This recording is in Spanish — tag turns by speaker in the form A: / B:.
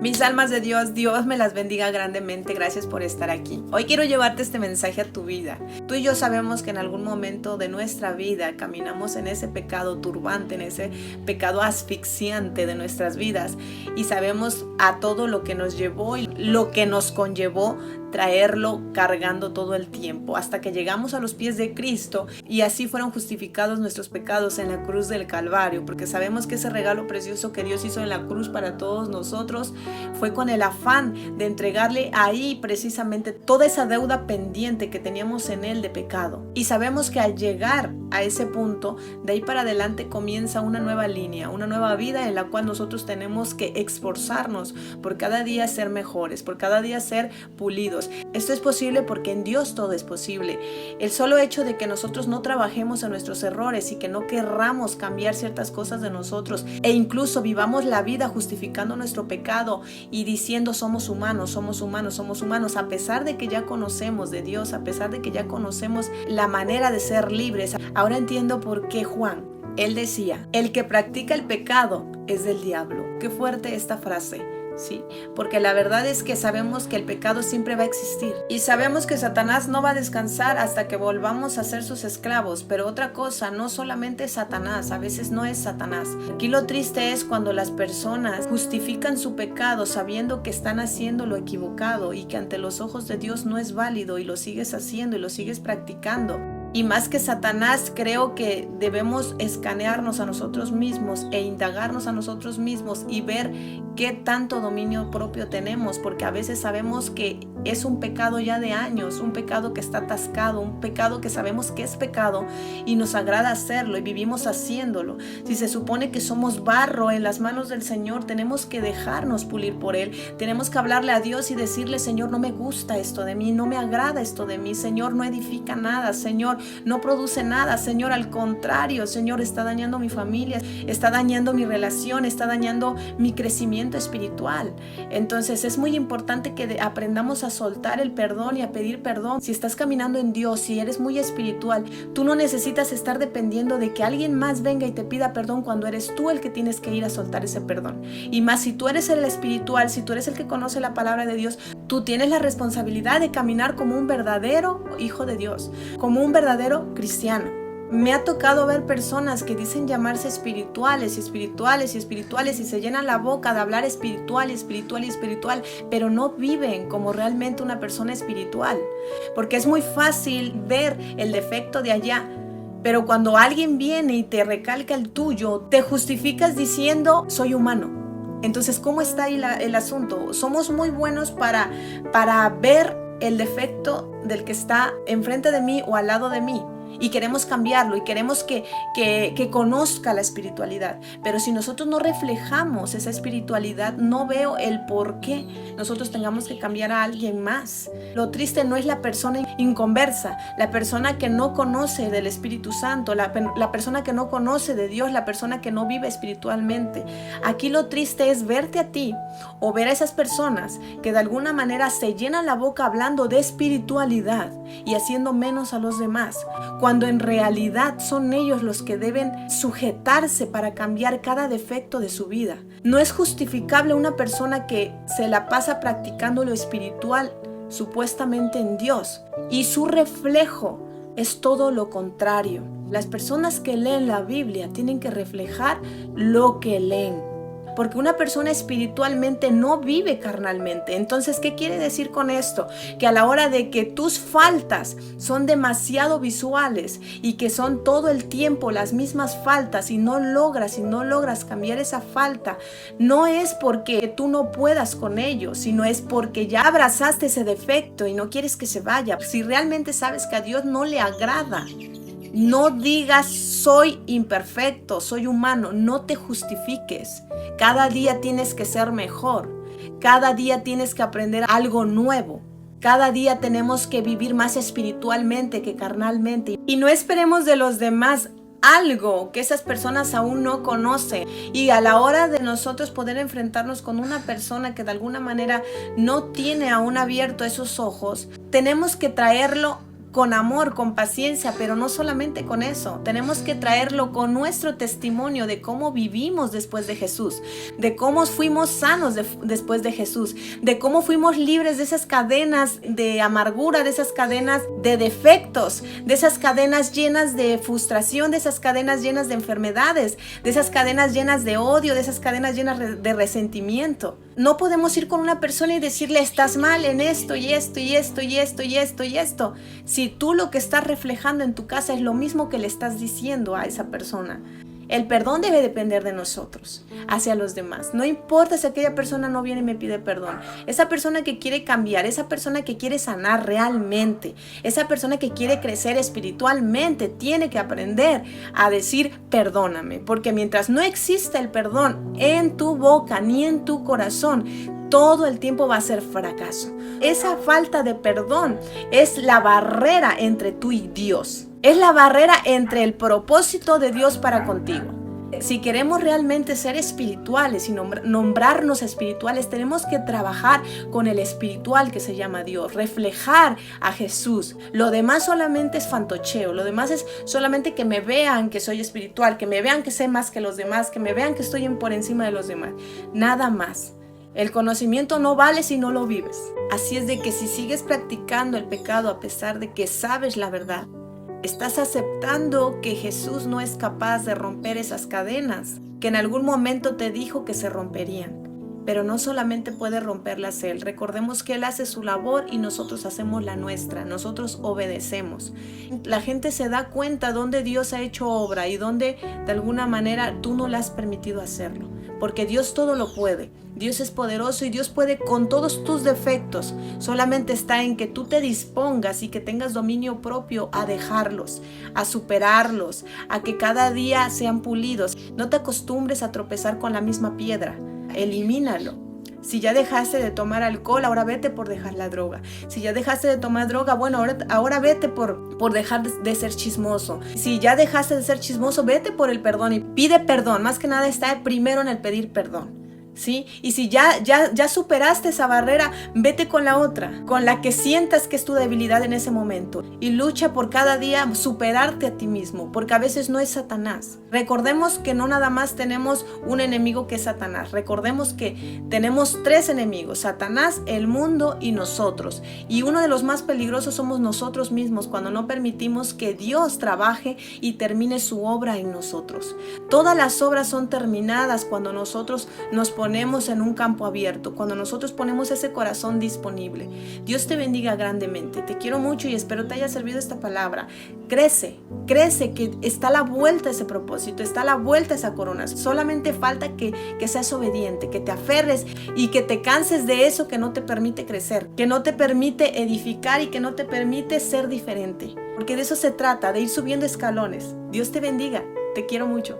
A: Mis almas de Dios, Dios me las bendiga grandemente. Gracias por estar aquí. Hoy quiero llevarte este mensaje a tu vida. Tú y yo sabemos que en algún momento de nuestra vida caminamos en ese pecado turbante, en ese pecado asfixiante de nuestras vidas, y sabemos a todo lo que nos llevó y lo que nos conllevó traerlo cargando todo el tiempo hasta que llegamos a los pies de Cristo, y así fueron justificados nuestros pecados en la cruz del Calvario, porque sabemos que ese regalo precioso que Dios hizo en la cruz para todos nosotros fue con el afán de entregarle ahí precisamente toda esa deuda pendiente que teníamos en Él de pecado. Y sabemos que al llegar a ese punto, de ahí para adelante comienza una nueva línea, una nueva vida en la cual nosotros tenemos que esforzarnos por cada día ser mejores, por cada día ser pulidos. Esto es posible porque en Dios todo es posible. El solo hecho de que nosotros no trabajemos en nuestros errores y que no querramos cambiar ciertas cosas de nosotros, e incluso vivamos la vida justificando nuestro pecado y diciendo somos humanos, somos humanos, somos humanos, a pesar de que ya conocemos de Dios, a pesar de que ya conocemos la manera de ser libres. Ahora entiendo por qué Juan, él decía, el que practica el pecado es del diablo. Qué fuerte esta frase. Sí, porque la verdad es que sabemos que el pecado siempre va a existir y sabemos que Satanás no va a descansar hasta que volvamos a ser sus esclavos. Pero otra cosa, no solamente Satanás, a veces no es Satanás. Aquí lo triste es cuando las personas justifican su pecado sabiendo que están haciendo lo equivocado y que ante los ojos de Dios no es válido, y lo sigues haciendo y lo sigues practicando. Y más que Satanás, creo que debemos escanearnos a nosotros mismos e indagarnos a nosotros mismos y ver qué tanto dominio propio tenemos, porque a veces sabemos que es un pecado ya de años, un pecado que está atascado, un pecado que sabemos que es pecado y nos agrada hacerlo y vivimos haciéndolo. Si se supone que somos barro en las manos del Señor, tenemos que dejarnos pulir por Él. Tenemos que hablarle a Dios y decirle: Señor, no me gusta esto de mí, no me agrada esto de mí, Señor, no edifica nada, Señor, no produce nada, Señor, al contrario, Señor, está dañando mi familia, está dañando mi relación, está dañando mi crecimiento espiritual. Entonces es muy importante que aprendamos a soltar el perdón y a pedir perdón. Si estás caminando en Dios, si eres muy espiritual, tú no necesitas estar dependiendo de que alguien más venga y te pida perdón cuando eres tú el que tienes que ir a soltar ese perdón. Y más si tú eres el espiritual, si tú eres el que conoce la palabra de Dios, tú tienes la responsabilidad de caminar como un verdadero hijo de Dios, como un verdadero cristiano. Me ha tocado ver personas que dicen llamarse espirituales y espirituales y espirituales y se llenan la boca de hablar espiritual y espiritual y espiritual, pero no viven como realmente una persona espiritual, porque es muy fácil ver el defecto de allá, pero cuando alguien viene y te recalca el tuyo, te justificas diciendo soy humano. Entonces, ¿cómo está ahí el asunto? Somos muy buenos para ver el defecto del que está enfrente de mí o al lado de mí, y queremos cambiarlo y queremos que conozca la espiritualidad, pero si nosotros no reflejamos esa espiritualidad, no veo el por qué nosotros tengamos que cambiar a alguien más. Lo triste no es la persona inconversa, la persona que no conoce del Espíritu Santo, la persona que no conoce de Dios, la persona que no vive espiritualmente. Aquí lo triste es verte a ti o ver a esas personas que de alguna manera se llenan la boca hablando de espiritualidad y haciendo menos a los demás, cuando en realidad son ellos los que deben sujetarse para cambiar cada defecto de su vida. No es justificable una persona que se la pasa practicando lo espiritual supuestamente en Dios y su reflejo es todo lo contrario. Las personas que leen la Biblia tienen que reflejar lo que leen, porque una persona espiritualmente no vive carnalmente. Entonces, ¿qué quiere decir con esto? Que a la hora de que tus faltas son demasiado visuales y que son todo el tiempo las mismas faltas y no logras cambiar esa falta, no es porque tú no puedas con ello, sino es porque ya abrazaste ese defecto y no quieres que se vaya. Si realmente sabes que a Dios no le agrada, no digas soy imperfecto, soy humano, no te justifiques. Cada día tienes que ser mejor, cada día tienes que aprender algo nuevo, cada día tenemos que vivir más espiritualmente que carnalmente. Y no esperemos de los demás algo que esas personas aún no conocen, y a la hora de nosotros poder enfrentarnos con una persona que de alguna manera no tiene aún abierto esos ojos, tenemos que traerlo con amor, con paciencia, pero no solamente con eso. Tenemos que traerlo con nuestro testimonio de cómo vivimos después de Jesús, de cómo fuimos sanos después de Jesús, de cómo fuimos libres de esas cadenas de amargura, de esas cadenas de defectos, de esas cadenas llenas de frustración, de esas cadenas llenas de enfermedades, de esas cadenas llenas de odio, de esas cadenas llenas de resentimiento. No podemos ir con una persona y decirle estás mal en esto y esto y esto y esto y esto y esto, si tú lo que estás reflejando en tu casa es lo mismo que le estás diciendo a esa persona. El perdón debe depender de nosotros hacia los demás. No importa si aquella persona no viene y me pide perdón. Esa persona que quiere cambiar, esa persona que quiere sanar realmente, esa persona que quiere crecer espiritualmente, tiene que aprender a decir perdóname. Porque mientras no exista el perdón en tu boca ni en tu corazón, todo el tiempo va a ser fracaso. Esa falta de perdón es la barrera entre tú y Dios. Es la barrera entre el propósito de Dios para contigo. Si queremos realmente ser espirituales y nombrarnos espirituales, tenemos que trabajar con el espiritual que se llama Dios, reflejar a Jesús. Lo demás solamente es fantocheo, lo demás es solamente que me vean que soy espiritual, que me vean que sé más que los demás, que me vean que estoy por encima de los demás. Nada más. El conocimiento no vale si no lo vives. Así es de que si sigues practicando el pecado a pesar de que sabes la verdad, estás aceptando que Jesús no es capaz de romper esas cadenas, que en algún momento te dijo que se romperían. Pero no solamente puede romperlas Él. Recordemos que Él hace su labor y nosotros hacemos la nuestra. Nosotros obedecemos. La gente se da cuenta dónde Dios ha hecho obra y dónde de alguna manera tú no le has permitido hacerlo. Porque Dios todo lo puede. Dios es poderoso y Dios puede con todos tus defectos. Solamente está en que tú te dispongas y que tengas dominio propio a dejarlos, a superarlos, a que cada día sean pulidos. No te acostumbres a tropezar con la misma piedra. Elimínalo. Si ya dejaste de tomar alcohol, ahora vete por dejar la droga. Si ya dejaste de tomar droga, bueno, ahora vete por dejar de ser chismoso. Si ya dejaste de ser chismoso, vete por el perdón y pide perdón. Más que nada está primero en el pedir perdón. ¿Sí? Y si ya superaste esa barrera, vete con la otra, con la que sientas que es tu debilidad en ese momento, y lucha por cada día superarte a ti mismo, porque a veces no es Satanás. Recordemos que no nada más tenemos un enemigo que es Satanás. Recordemos que tenemos 3 enemigos: Satanás, el mundo y nosotros. Y uno de los más peligrosos somos nosotros mismos, cuando no permitimos que Dios trabaje y termine su obra en nosotros. Todas las obras son terminadas cuando nosotros nos ponemos en un campo abierto, cuando nosotros ponemos ese corazón disponible. Dios te bendiga grandemente. Te quiero mucho y espero te haya servido esta palabra. Crece, que está a la vuelta ese propósito, está a la vuelta esa corona. Solamente falta que seas obediente, que te aferres y que te canses de eso que no te permite crecer, que no te permite edificar y que no te permite ser diferente. Porque de eso se trata, de ir subiendo escalones. Dios te bendiga. Te quiero mucho.